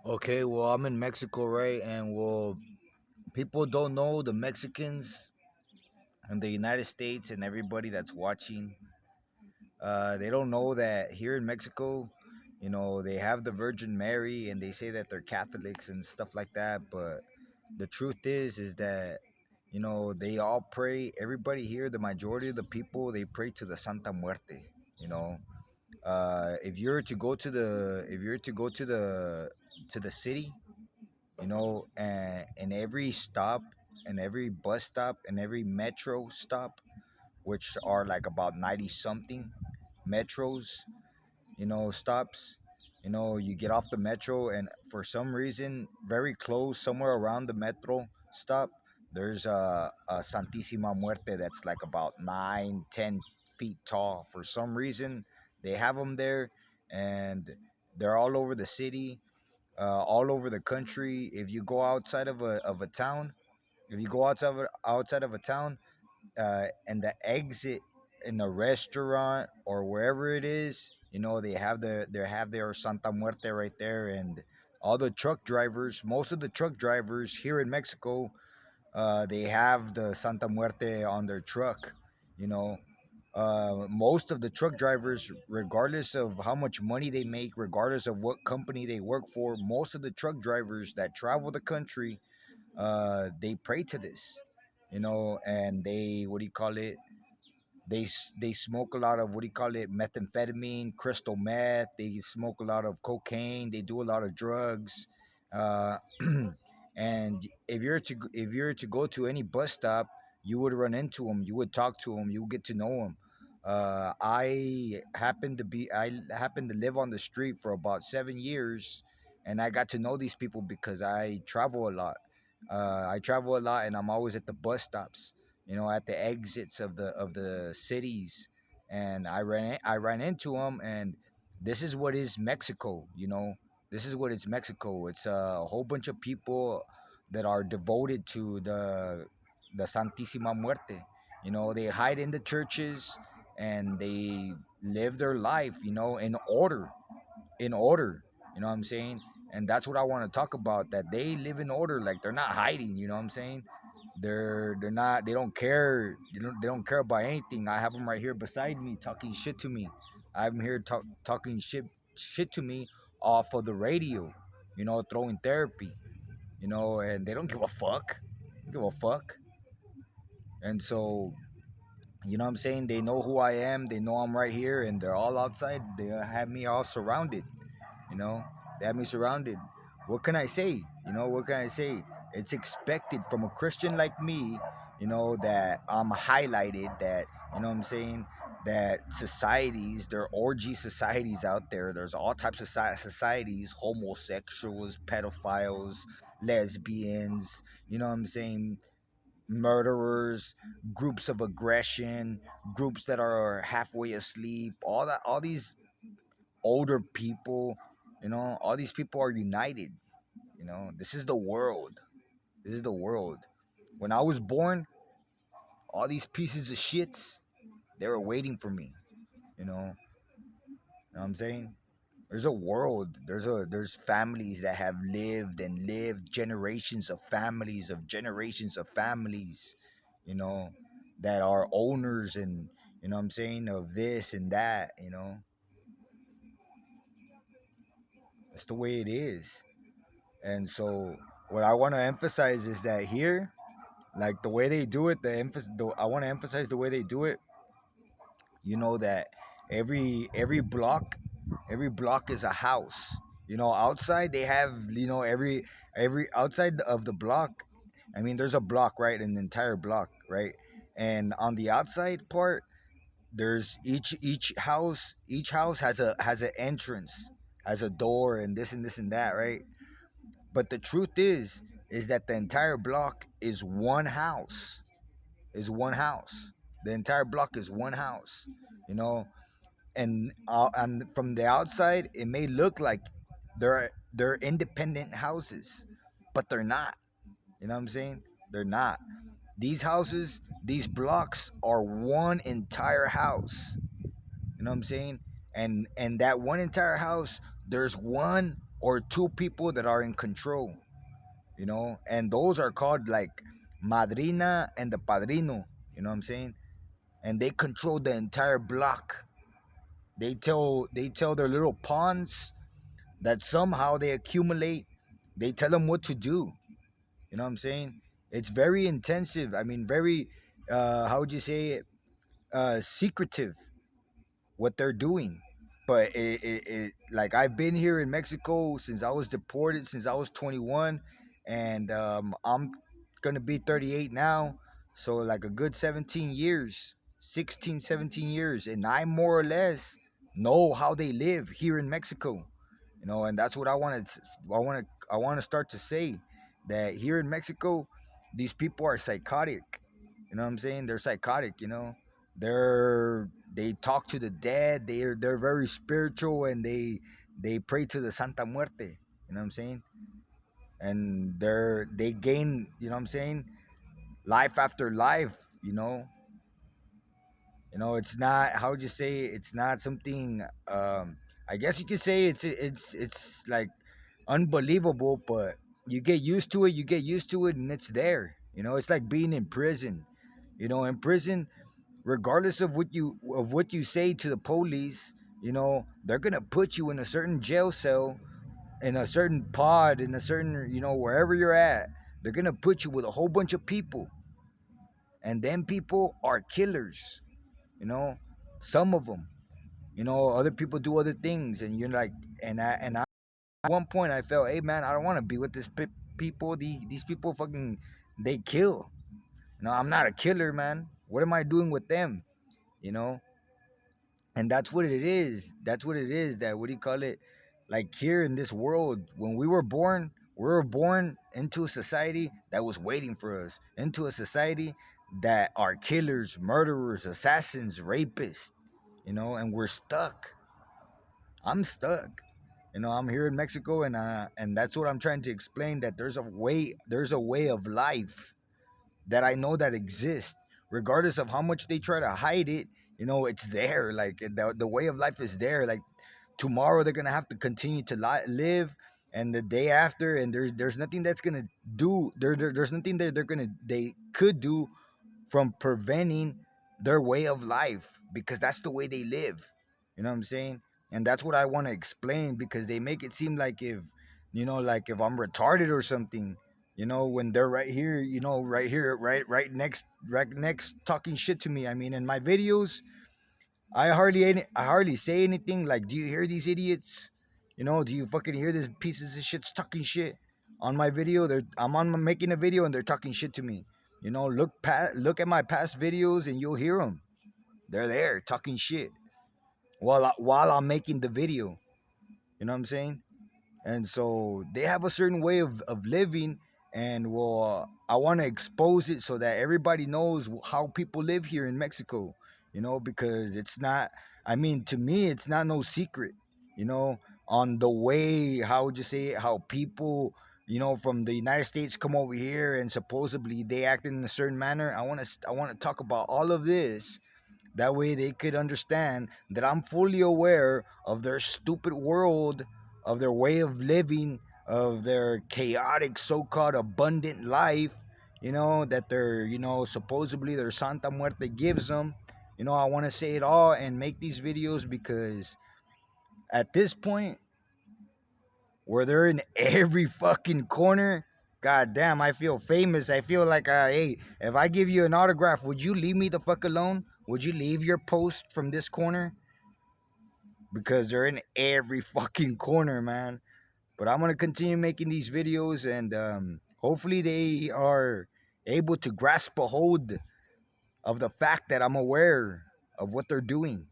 Okay, well, I'm in Mexico, right? And well, people don't know the Mexicans and the United States and everybody that's watching. They don't know that here in Mexico, they have the Virgin Mary and they say that they're Catholics and stuff like that. But the truth is that, they all pray. Everybody here, the majority of the people, they pray to the Santa Muerte. You know, if you're to go to the, if you're to go to the city, and every stop and every bus stop and every metro stop, which are like about 90 something metros, stops. You get off the metro, and for some reason, very close, somewhere around the metro stop, there's a Santissima Muerte that's like about 9, 10 feet tall. For some reason, they have them there, and they're all over the city, all over the country. If you go outside of a town, if you go outside of a town, and the exit in the restaurant or wherever it is, they have their Santa Muerte right there, and all the truck drivers, most of the truck drivers here in Mexico, they have the Santa Muerte on their truck. You know, most of the truck drivers, regardless of how much money they make, regardless of what company they work for, most of the truck drivers that travel the country, they pray to this, and they, what do you call it? They smoke a lot of, what do you call it, methamphetamine, crystal meth. They smoke a lot of cocaine. They do a lot of drugs. Uh, and if you're to go to any bus stop, you would run into them. You would talk to them. You would get to know them. I happened to live on the street for about 7 years, and I got to know these people because I travel a lot. I travel a lot, and I'm always at the bus stops, at the exits of the cities, and I ran into them, and this is what is Mexico. This is what is Mexico. It's a whole bunch of people that are devoted to the Santissima Muerte. They hide in the churches and they live their life, in order, in order. You know what I'm saying? And that's what I want to talk about. That they live in order, like they're not hiding. You know what I'm saying? They're not. They don't care. They don't care about anything. I have them right here beside me, talking shit to me. I'm here talking shit to me off of the radio. Throwing therapy. And they don't give a fuck. They don't give a fuck. And so, you know what I'm saying? They know who I am. They know I'm right here, and they're all outside. They have me all surrounded. You know, they have me surrounded. What can I say? What can I say? It's expected from a Christian like me, that I'm highlighted, that, what I'm saying, that societies, there are orgy societies out there. There's all types of societies, homosexuals, pedophiles, lesbians, what I'm saying, murderers, groups of aggression, groups that are halfway asleep, all these older people, all these people are united. This is the world. This is the world. When I was born, all these pieces of shits, they were waiting for me. You know what I'm saying? There's a world. There's families that have lived and lived, generations of families, you know, that are owners, and what I'm saying, of this and that. That's the way it is. And so what I want to emphasize is that here, like the way they do it, I want to emphasize the way they do it. That every block is a house. Outside they have, every outside of the block. I mean, there's a block, right? An entire block, right? And on the outside part, there's each house has an entrance, has a door, and this and that, right? But the truth is that the entire block is one house. Is one house. The entire block is one house. You know, and from the outside, it may look like they're independent houses, but they're not. You know what I'm saying? They're not. These blocks are one entire house. You know what I'm saying? and that one entire house, there's one or two people that are in control, and those are called like madrina and the padrino. You know what I'm saying? And they control the entire block. They tell their little pawns that somehow they accumulate. They tell them what to do. You know what I'm saying? It's very intensive. I mean, very how would you say it? Secretive what they're doing. But like I've been here in Mexico since I was deported, since I was 21, and I'm gonna be 38 now, so like a good 17 years, 16, 17 years, and I more or less know how they live here in Mexico, and that's what I want to start to say, that here in Mexico, these people are psychotic. You know what I'm saying? They're psychotic. They talk to the dead. They're very spiritual, and they pray to the Santa Muerte. You know what I'm saying? And they gain. You know what I'm saying? Life after life. It's not, how would you say, it's not something. I guess you could say it's like unbelievable, but you get used to it. You get used to it, and it's there. It's like being in prison. In prison, regardless of what you say to the police, they're gonna put you in a certain jail cell, in a certain pod, in a certain, wherever you're at. They're gonna put you with a whole bunch of people, and them people are killers. You know, some of them. Other people do other things, and you're like, and I at one point I felt, hey man, I don't want to be with this people. These people fucking, they kill. I'm not a killer, man. What am I doing with them? You know, and that's what it is. That's what it is. That, what do you call it? Like, here in this world, when we were born into a society that was waiting for us, into a society that are killers, murderers, assassins, rapists. And we're stuck. I'm stuck. I'm here in Mexico, and that's what I'm trying to explain. That there's a way of life that I know that exists, regardless of how much they try to hide it. It's there. Like, the way of life is there. Like, tomorrow they're gonna have to continue to live, and the day after, and there's nothing that's gonna do. There's nothing that they could do from preventing their way of life, because that's the way they live. You know what I'm saying? And that's what I want to explain, because they make it seem like, if I'm retarded or something, when they're right here, right here, right next, talking shit to me. I mean, in my videos, I hardly say anything. Like, do you hear these idiots? Do you fucking hear these pieces of shit talking shit on my video? I'm making a video, and they're talking shit to me. Look at my past videos, and you'll hear them. They're there talking shit while I'm making the video. You know what I'm saying? And so they have a certain way of living, and, well, I want to expose it so that everybody knows how people live here in Mexico. Because it's not, I mean, to me, it's not no secret. you know on the way, how would you say it, how people, from the United States come over here, and supposedly they act in a certain manner. I want to talk about all of this. That way they could understand that I'm fully aware of their stupid world, of their way of living, of their chaotic, so-called abundant life, that they're, supposedly their Santa Muerte gives them. I want to say it all and make these videos, because at this point, where they're in every fucking corner, god damn, I feel famous. I feel like, hey, if I give you an autograph, would you leave me the fuck alone? Would you leave your post from this corner? Because they're in every fucking corner, man. But I'm gonna continue making these videos, and hopefully they are able to grasp a hold of the fact that I'm aware of what they're doing.